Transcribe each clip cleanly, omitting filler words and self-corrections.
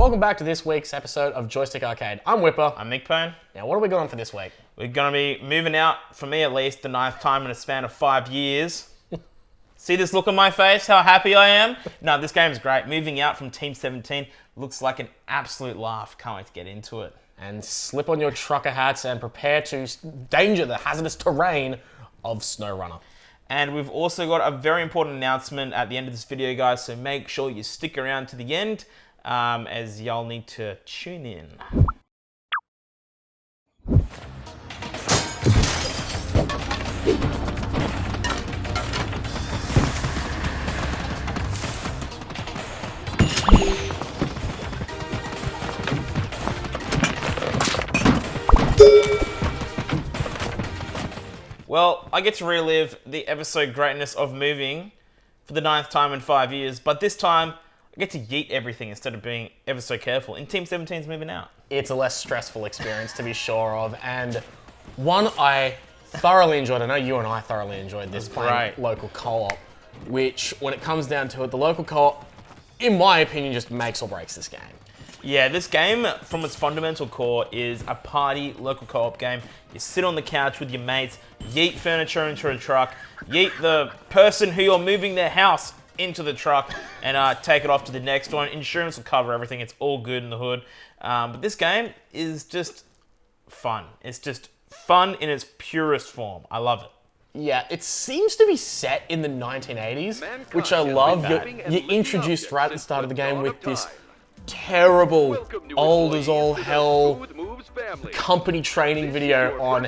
Welcome back to this week's episode of Joystick Arcade. I'm Whipper. I'm Nick Pone. Now, what are we got on for this week? We're going to be moving out, for me at least, the 9th time in a span of 5 years. See this look on my face, how happy I am? No, this game's great. Moving out from Team 17 looks like an absolute laugh. Can't wait to get into it. And slip on your trucker hats and prepare to danger the hazardous terrain of Snowrunner. And we've also got a very important announcement at the end of this video, guys, so make sure you stick around to the end, as y'all need to tune in. Well, I get to relive the ever-so greatness of moving for the 9th time in 5 years, but this time I get to yeet everything instead of being ever so careful. In Team 17's moving out. It's a less stressful experience to be sure of, and one I thoroughly enjoyed. I know you and I thoroughly enjoyed this playing local co-op, which, when it comes down to it, the local co-op, in my opinion, just makes or breaks this game. Yeah, this game, from its fundamental core, is a party local co-op game. You sit on the couch with your mates, yeet furniture into a truck, yeet the person who you're moving their house into the truck, and take it off to the next one. Insurance will cover everything. It's all good in the hood. But this game is just fun. It's just fun in its purest form. I love it. Yeah, it seems to be set in the 1980s, which I love. You're introduced right at the start of the game with this terrible, old as all hell company training video on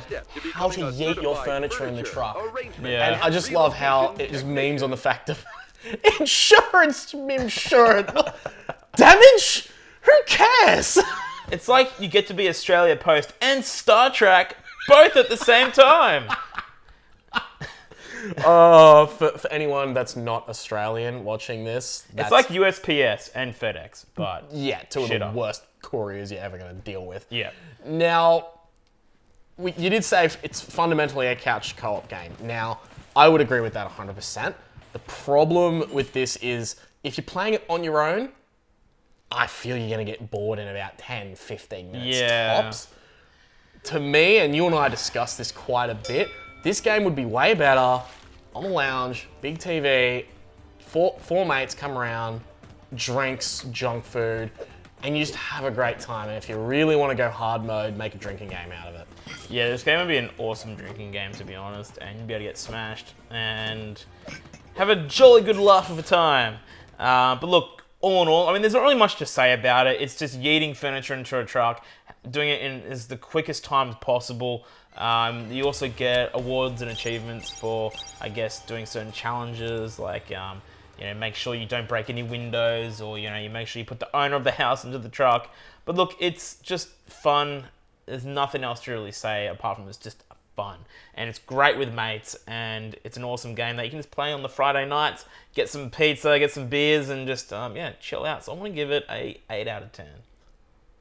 how to yeet your furniture in the truck. Yeah. And I just love how it just memes on the fact of insurance. Damage? Who cares? It's like you get to be Australia Post and Star Trek both at the same time. Oh, for anyone that's not Australian watching this, It's like USPS and FedEx, but yeah, two of the worst couriers you're ever going to deal with. Yeah. Now, you did say it's fundamentally a couch co-op game. Now, I would agree with that 100%. The problem with this is, if you're playing it on your own, I feel you're going to get bored in about 10, 15 minutes tops. To me, and you and I discussed this quite a bit, this game would be way better on the lounge, big TV, four mates come around, drinks, junk food, and you just have a great time. And if you really want to go hard mode, make a drinking game out of it. Yeah, this game would be an awesome drinking game, to be honest, and you'd be able to get smashed and have a jolly good laugh of a time. But look, all in all, I mean, there's not really much to say about it. It's just yeeting furniture into a truck, doing it in as the quickest times possible. You also get awards and achievements for, I guess, doing certain challenges, like, make sure you don't break any windows, or, you make sure you put the owner of the house into the truck. But look, it's just fun. There's nothing else to really say apart from it's just fun. And it's great with mates, and it's an awesome game that you can just play on the Friday nights, get some pizza, get some beers, and just, chill out. So I'm going to give it a 8 out of 10.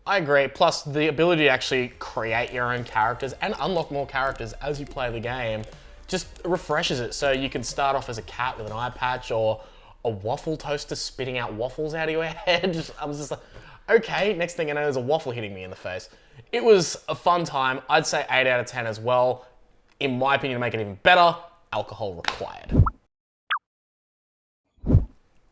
I agree. Plus, the ability to actually create your own characters and unlock more characters as you play the game just refreshes it. So you can start off as a cat with an eye patch, or a waffle toaster spitting out waffles out of your head. I was just like, okay, next thing I know, there's a waffle hitting me in the face. It was a fun time. I'd say 8 out of 10 as well. In my opinion, to make it even better, alcohol required.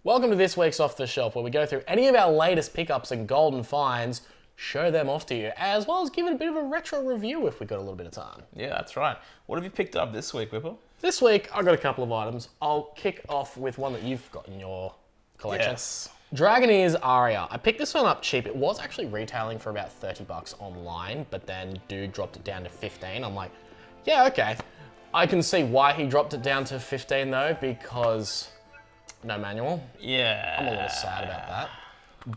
Welcome to this week's Off the Shelf, where we go through any of our latest pickups and golden finds, show them off to you, as well as give it a bit of a retro review if we've got a little bit of time. Yeah, that's right. What have you picked up this week, Whipple? This week, I've got a couple of items. I'll kick off with one that you've got in your collection. Yes. Dragoneer's Aria. I picked this one up cheap. It was actually retailing for about 30 bucks online, but then dude dropped it down to 15. I'm like, yeah, okay. I can see why he dropped it down to 15 though, because no manual. Yeah. I'm a little sad about that.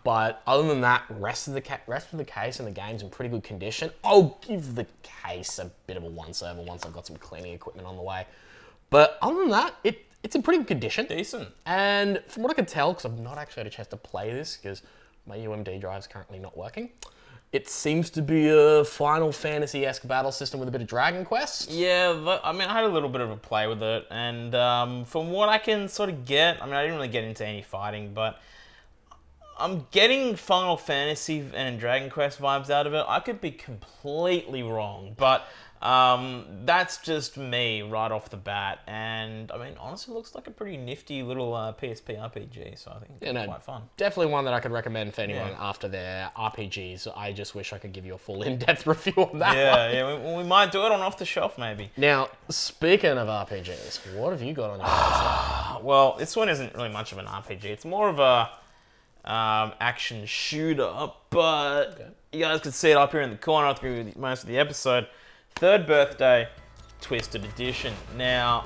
But other than that, rest of the case and the game's in pretty good condition. I'll give the case a bit of a once-over once I've got some cleaning equipment on the way. But other than that, it's in pretty good condition. Decent. And from what I can tell, because I've not actually had a chance to play this, because my UMD drive is currently not working, it seems to be a Final Fantasy-esque battle system with a bit of Dragon Quest. Yeah, I mean, I had a little bit of a play with it, and from what I can sort of get, I mean, I didn't really get into any fighting, but I'm getting Final Fantasy and Dragon Quest vibes out of it. I could be completely wrong, but that's just me right off the bat. And I mean, honestly, it looks like a pretty nifty little PSP RPG. So I think it's quite fun. Definitely one that I could recommend for anyone after their RPGs. I just wish I could give you a full in-depth review on that. Yeah. We might do it on off the shelf maybe. Now, speaking of RPGs, what have you got on your list? Well, this one isn't really much of an RPG. It's more of a action shooter, but you guys can see it up here in the corner through most of the episode. Third Birthday Twisted Edition. Now,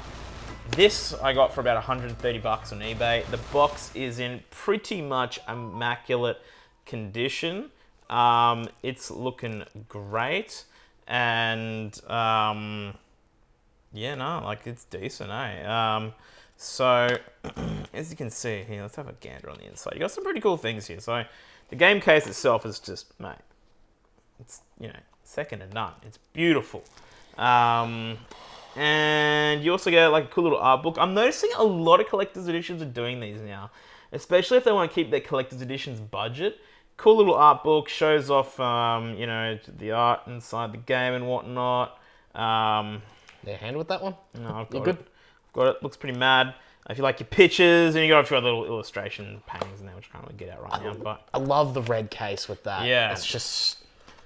this I got for about $130 on eBay. The box is in pretty much immaculate condition. It's looking great, and it's decent, eh? So, as you can see here, let's have a gander on the inside. You got some pretty cool things here. So, the game case itself is just, mate, it's, second to none. It's beautiful. And you also get like a cool little art book. I'm noticing a lot of collector's editions are doing these now, especially if they want to keep their collector's editions budget. Cool little art book, shows off, the art inside the game and whatnot. Their hand with that one? No, I've You got good? it. Got it. Looks pretty mad. If you like your pictures, and you got a few other little illustration paintings in there, which I can't really get out right now. But I love the red case with that. Yeah. It's just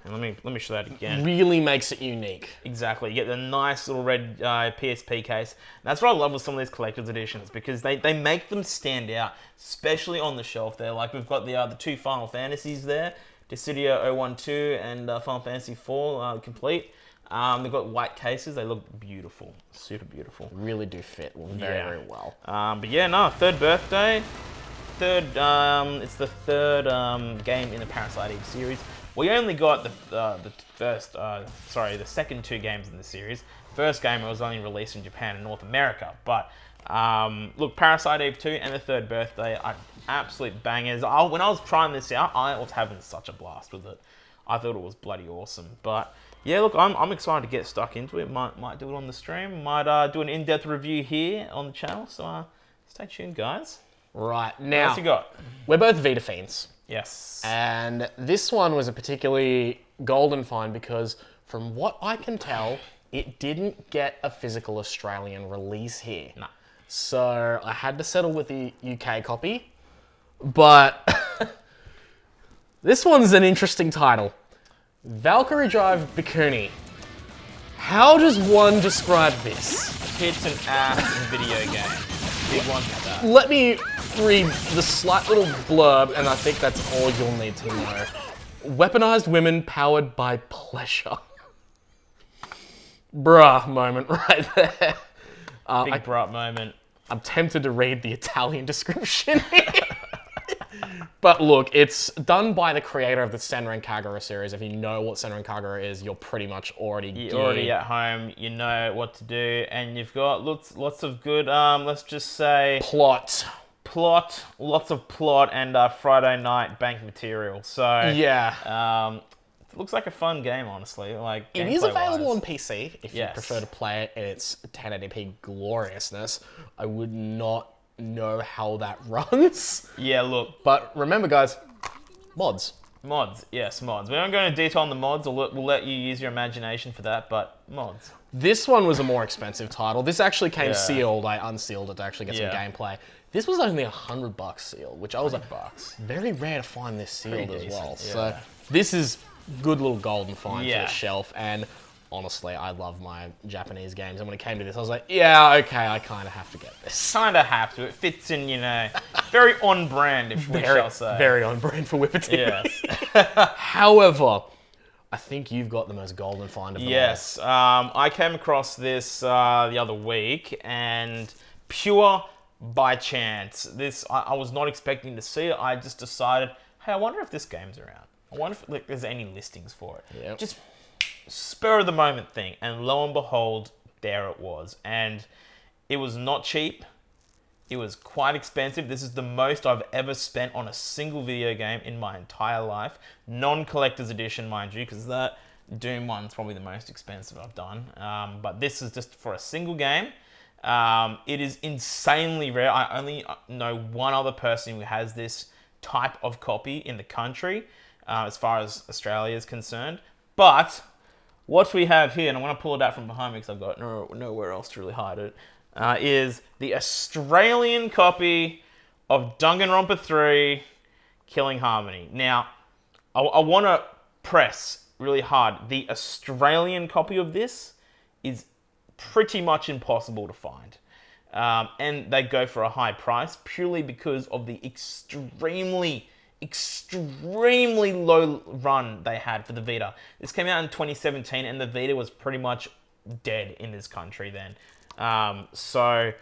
and let me show that again. really makes it unique. Exactly. You get the nice little red PSP case. And that's what I love with some of these collector's editions, because they make them stand out, especially on the shelf there. Like we've got the two Final Fantasies there, Dissidia 012 and Final Fantasy 4 complete. They've got white cases. They look beautiful, super beautiful. Really do fit very well. Third Birthday. It's the third game in the Parasite Eve series. We only got the second two games in the series. First game was only released in Japan and North America, but look, Parasite Eve 2 and the Third Birthday are absolute bangers. When I was trying this out, I was having such a blast with it. I thought it was bloody awesome. But yeah, look, I'm excited to get stuck into it. Might do it on the stream. Might do an in-depth review here on the channel. So stay tuned, guys. Right, What now, else you got? we're both Vita fiends. Yes. And this one was a particularly golden find because, from what I can tell, it didn't get a physical Australian release here. No. So I had to settle with the UK copy. But this one's an interesting title. Valkyrie Drive Bikuni. How does one describe this? Tits and ass in video game. Big one for that. Let me read the slight little blurb, and I think that's all you'll need to know. Weaponized women powered by pleasure. Bruh moment right there. Big bruh moment. I'm tempted to read the Italian description. But look, it's done by the creator of the Senran Kagura series. If you know what Senran Kagura is, you're pretty much You're already at home. You know what to do, and you've got lots of good. Let's just say plot, lots of plot, and Friday night bank material. So yeah, it looks like a fun game, honestly. Like it is available on gameplay-wise. PC if you prefer to play it in its 1080p gloriousness. I would not know how that runs. Yeah, look. But remember, guys, mods. Mods, yes, mods. We don't go into detail on the mods. We'll let you use your imagination for that, but mods. This one was a more expensive title. This actually came sealed. I unsealed it to actually get some gameplay. This was only $100 sealed, which I was like, very rare to find this sealed as well. Yeah. So this is good little golden find for Yeah. the shelf. And honestly, I love my Japanese games. And when it came to this, I was like, yeah, okay, I kind of have to get this. Kind of have to. It fits in, very on brand, if we shall say. Very on brand for Whipper TV. Yes. However, I think you've got the most golden find of them all. Yes. I came across this the other week, and pure by chance. I was not expecting to see it. I just decided, hey, I wonder if this game's around. I wonder if there's any listings for it. Yep. Just spur of the moment thing, and lo and behold, there it was. And it was not cheap. It was quite expensive. This is the most I've ever spent on a single video game in my entire life. Non-collector's edition, mind you, because that Doom one's probably the most expensive I've done. But this is just for a single game. It is insanely rare. I only know one other person who has this type of copy in the country, as far as Australia is concerned. But what we have here, and I'm going to pull it out from behind me because I've got nowhere else to really hide it, is the Australian copy of Danganronpa 3 Killing Harmony. Now, I want to press really hard. The Australian copy of this is pretty much impossible to find. And they go for a high price purely because of the extremely low run they had for the Vita. This came out in 2017 and the Vita was pretty much dead in this country then. So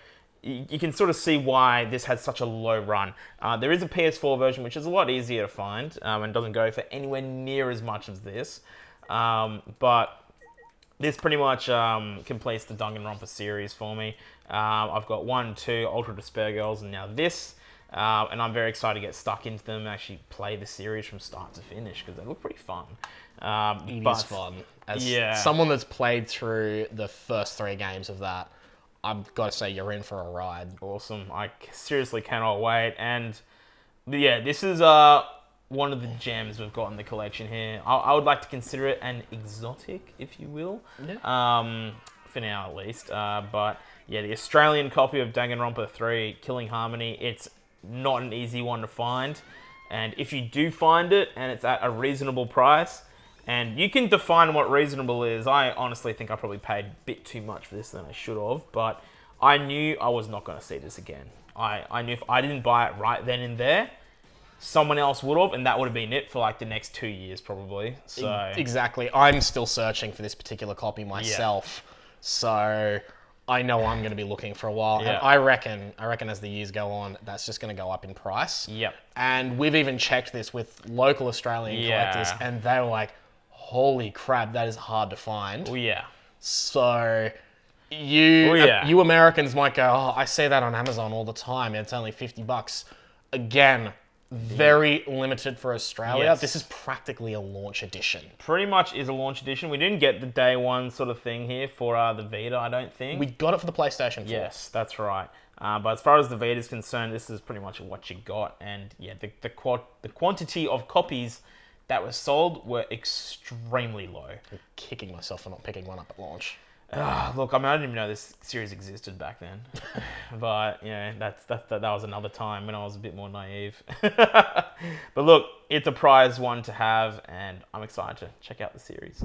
you can sort of see why this had such a low run. There is a PS4 version which is a lot easier to find and doesn't go for anywhere near as much as this. But this pretty much completes the Danganronpa series for me. I've got 1, 2 Ultra Despair Girls and now this. And I'm very excited to get stuck into them and actually play the series from start to finish because they look pretty fun. It is fun. As someone that's played through the first 3 games of that, I've got to say you're in for a ride. Awesome. I seriously cannot wait. And yeah, this is one of the gems we've got in the collection here. I would like to consider it an exotic, if you will. Yeah. For now, at least. But yeah, the Australian copy of Danganronpa 3 Killing Harmony, it's not an easy one to find. And if you do find it and it's at a reasonable price, and you can define what reasonable is, I honestly think I probably paid a bit too much for this than I should have, but I knew I was not going to see this again. I knew if I didn't buy it right then and there, someone else would have, and that would have been it for like the next 2 years probably. So exactly. I'm still searching for this particular copy myself. Yeah. So I know I'm going to be looking for a while. Yeah. And I reckon as the years go on, that's just going to go up in price. Yep. And we've even checked this with local Australian collectors, and they were like, holy crap, that is hard to find. Oh, yeah. So you Americans might go, oh, I see that on Amazon all the time. It's only $50. Again, very limited for Australia. Yes. This is practically a launch edition. Pretty much is a launch edition. We didn't get the day one sort of thing here for the Vita, I don't think. We got it for the PlayStation 4. Yes, that's right. But as far as the Vita is concerned, this is pretty much what you got. And yeah, the quantity of copies that were sold were extremely low. I'm kicking myself for not picking one up at launch. Look, I mean, I didn't even know this series existed back then. But, you know, that was another time when I was a bit more naive. But look, it's a prize one to have, and I'm excited to check out the series.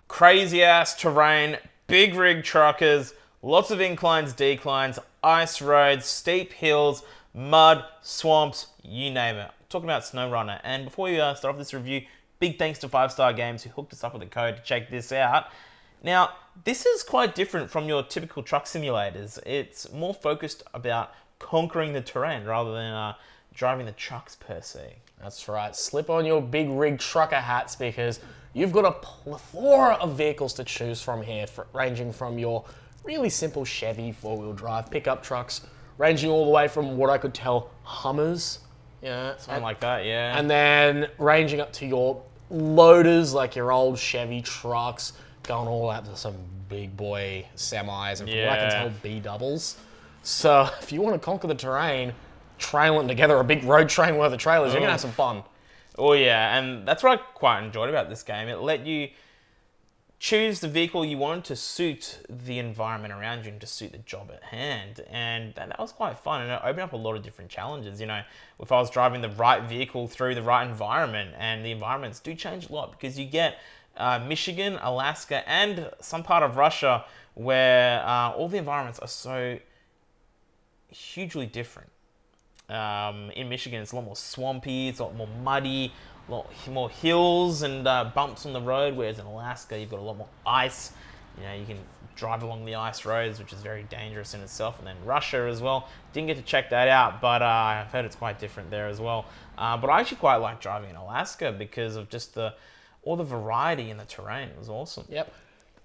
Crazy ass terrain, big rig truckers, lots of inclines, declines, ice roads, steep hills, mud, swamps, you name it. I'm talking about Snowrunner. And before we start off this review, big thanks to 5-Star Games who hooked us up with a code to check this out. Now, this is quite different from your typical truck simulators. It's more focused about conquering the terrain rather than driving the trucks per se. That's right. Slip on your big rig trucker hats because you've got a plethora of vehicles to choose from here, ranging from your really simple Chevy 4-wheel drive pickup trucks, ranging all the way from what I could tell Hummers, something like that, yeah. And then ranging up to your loaders, like your old Chevy trucks, going all out to some big boy semis, and from what I can tell, B-doubles. So if you want to conquer the terrain, trailing together a big road train worth of trailers, you're going to have some fun. Oh yeah, and that's what I quite enjoyed about this game. It let you choose the vehicle you want to suit the environment around you and to suit the job at hand. And that was quite fun, and it opened up a lot of different challenges. You know, if I was driving the right vehicle through the right environment, and the environments do change a lot because you get Michigan, Alaska, and some part of Russia where all the environments are so hugely different. In Michigan, it's a lot more swampy, it's a lot more muddy, a lot more hills and bumps on the road, whereas in Alaska, you've got a lot more ice. You know, you can drive along the ice roads, which is very dangerous in itself. And then Russia as well. Didn't get to check that out, but I've heard it's quite different there as well. But I actually quite like driving in Alaska because of just all the variety in the terrain. It was awesome. Yep.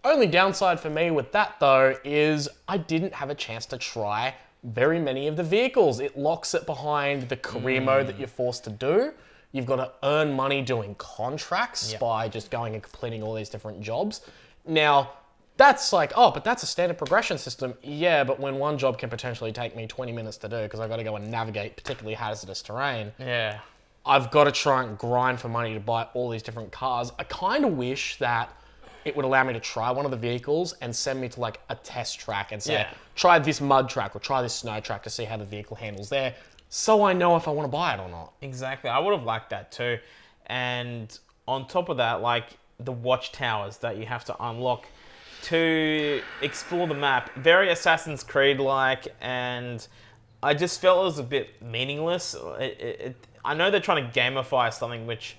Only downside for me with that, though, is I didn't have a chance to try very many of the vehicles. It locks it behind the career mode that you're forced to do. You've got to earn money doing contracts by just going and completing all these different jobs. Now, that's like, oh, but that's a standard progression system. Yeah, but when one job can potentially take me 20 minutes to do because I've got to go and navigate particularly hazardous terrain. Yeah. I've got to try and grind for money to buy all these different cars. I kind of wish that it would allow me to try one of the vehicles and send me to like a test track and say, try this mud track or try this snow track to see how the vehicle handles there, so I know if I want to buy it or not. Exactly. I would have liked that too. And on top of that, like the watchtowers that you have to unlock to explore the map, very Assassin's Creed-like, and I just felt it was a bit meaningless. I know they're trying to gamify something which,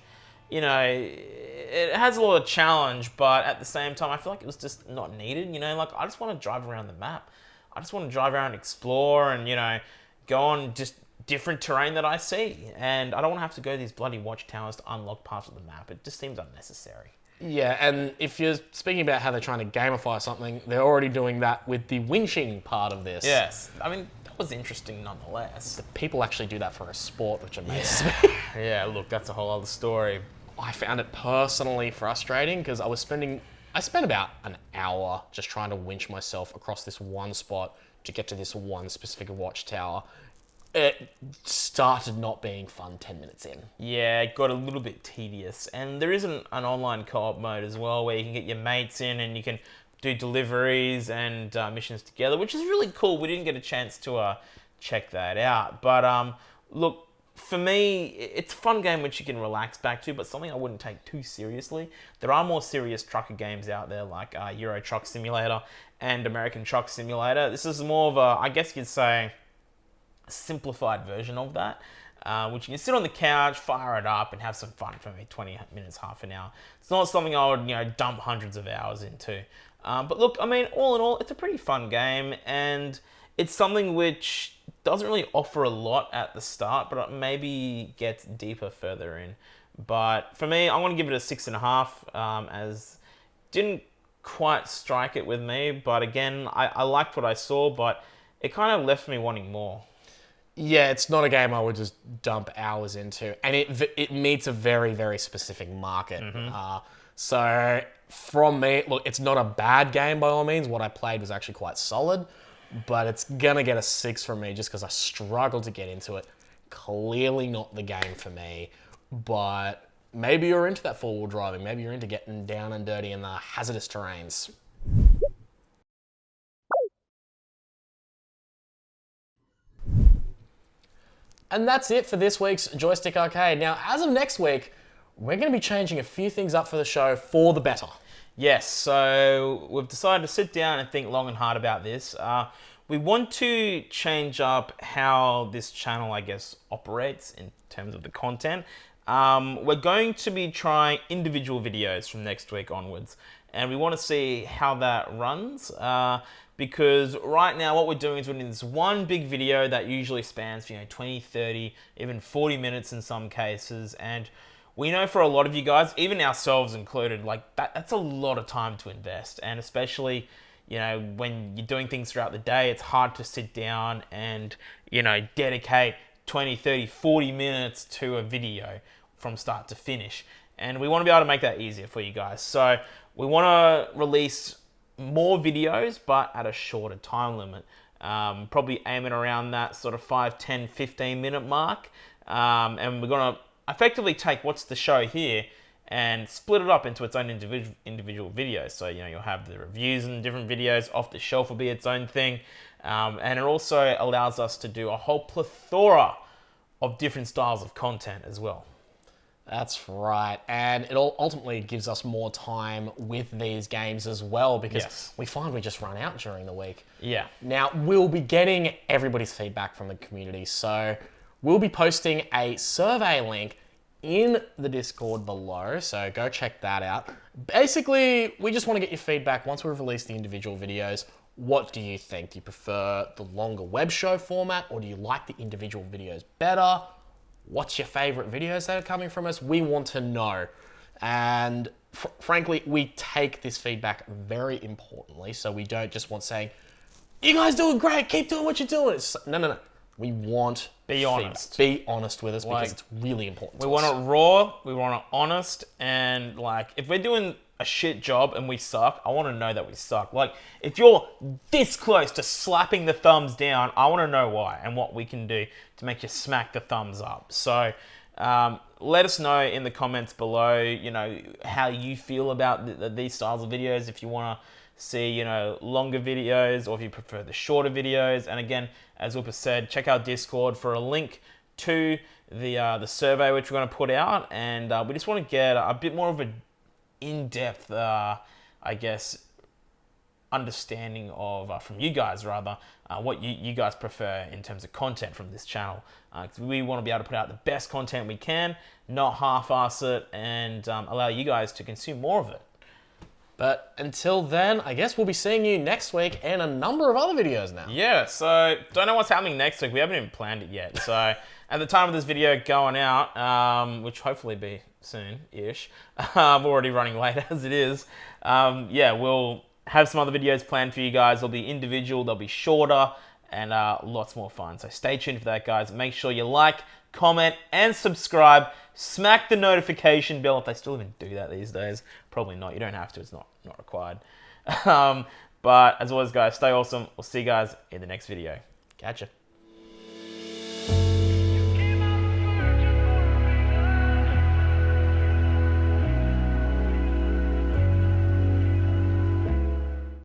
you know, it has a lot of challenge, but at the same time, I feel like it was just not needed. You know, like I just want to drive around the map. I just want to drive around and explore and, you know, go on just different terrain that I see. And I don't want to have to go to these bloody watchtowers to unlock parts of the map. It just seems unnecessary. Yeah, and if you're speaking about how they're trying to gamify something, they're already doing that with the winching part of this. Yes. I mean, that was interesting nonetheless. People actually do that for a sport, which amazes me. Yeah, look, that's a whole other story. I found it personally frustrating because I spent about an hour just trying to winch myself across this one spot to get to this one specific watchtower. It started not being fun 10 minutes in. Yeah, it got a little bit tedious. And there is an online co-op mode as well where you can get your mates in and you can do deliveries and missions together, which is really cool. We didn't get a chance to check that out. But look, for me, it's a fun game which you can relax back to, but something I wouldn't take too seriously. There are more serious trucker games out there like Euro Truck Simulator and American Truck Simulator. This is more of a, I guess you'd say, simplified version of that, which you can sit on the couch, fire it up, and have some fun for maybe 20 minutes, half an hour. It's not something I would, you know, dump hundreds of hours into. But look, I mean, all in all, it's a pretty fun game, and it's something which doesn't really offer a lot at the start, but it maybe gets deeper further in. But for me, I'm going to give it a 6.5, as didn't quite strike it with me. But again, I liked what I saw, but it kind of left me wanting more. Yeah, it's not a game I would just dump hours into, and it meets a very, very specific market. So from me, look, it's not a bad game by all means. What I played was actually quite solid, but it's gonna get a 6 from me just because I struggled to get into it. Clearly not the game for me, but maybe you're into that four-wheel driving. Maybe you're into getting down and dirty in the hazardous terrains. And that's it for this week's Joystick Arcade. Now, as of next week, we're going to be changing a few things up for the show for the better. Yes, so we've decided to sit down and think long and hard about this. We want to change up how this channel, I guess, operates in terms of the content. We're going to be trying individual videos from next week onwards, and we want to see how that runs. Because right now what we're doing is we're doing this one big video that usually spans, 20, 30, even 40 minutes in some cases. And we know for a lot of you guys, even ourselves included, like that's a lot of time to invest. And especially, when you're doing things throughout the day, it's hard to sit down and, dedicate 20, 30, 40 minutes to a video from start to finish. And we want to be able to make that easier for you guys. So we want to release more videos, but at a shorter time limit. Probably aiming around that sort of 5, 10, 15 minute mark. And we're going to effectively take what's the show here and split it up into its own individual videos. So, you'll have the reviews and different videos. Off the Shelf will be its own thing. And it also allows us to do a whole plethora of different styles of content as well. That's right, and it ultimately gives us more time with these games as well, because we find we just run out during the week. Yeah. Now, we'll be getting everybody's feedback from the community, so we'll be posting a survey link in the Discord below, so go check that out. Basically, we just want to get your feedback once we've released the individual videos. What do you think? Do you prefer the longer web show format, or do you like the individual videos better? What's your favorite videos that are coming from us? We want to know. And frankly, we take this feedback very importantly. So we don't just want saying, you guys doing great, keep doing what you're doing. No. We want Be feedback. honest. Be honest with us Like, because it's really important. We want it raw, we want it honest, and like if we're doing a shit job and we suck, I want to know that we suck. Like if you're this close to slapping the thumbs down, I want to know why and what we can do to make you smack the thumbs up. So let us know in the comments below, you know, how you feel about these styles of videos. If you want to see, you know, longer videos or if you prefer the shorter videos. And again, as Upa said, check out Discord for a link to the survey which we're going to put out. And we just want to get a bit more of a in-depth, I guess, understanding of, from you guys rather, what you guys prefer in terms of content from this channel. 'Cause we want to be able to put out the best content we can, not half-ass it, and allow you guys to consume more of it. But until then, I guess we'll be seeing you next week and a number of other videos now. Yeah, so don't know what's happening next week. We haven't even planned it yet. So at the time of this video going out, which hopefully be soon-ish, I'm already running late as it is. Yeah, we'll have some other videos planned for you guys. They'll be individual, they'll be shorter, and lots more fun. So stay tuned for that, guys. Make sure you like, comment, and subscribe. Smack the notification bell if they still even do that these days. Probably not. You don't have to. It's not required. But as always, guys, stay awesome. We'll see you guys in the next video. Catch ya.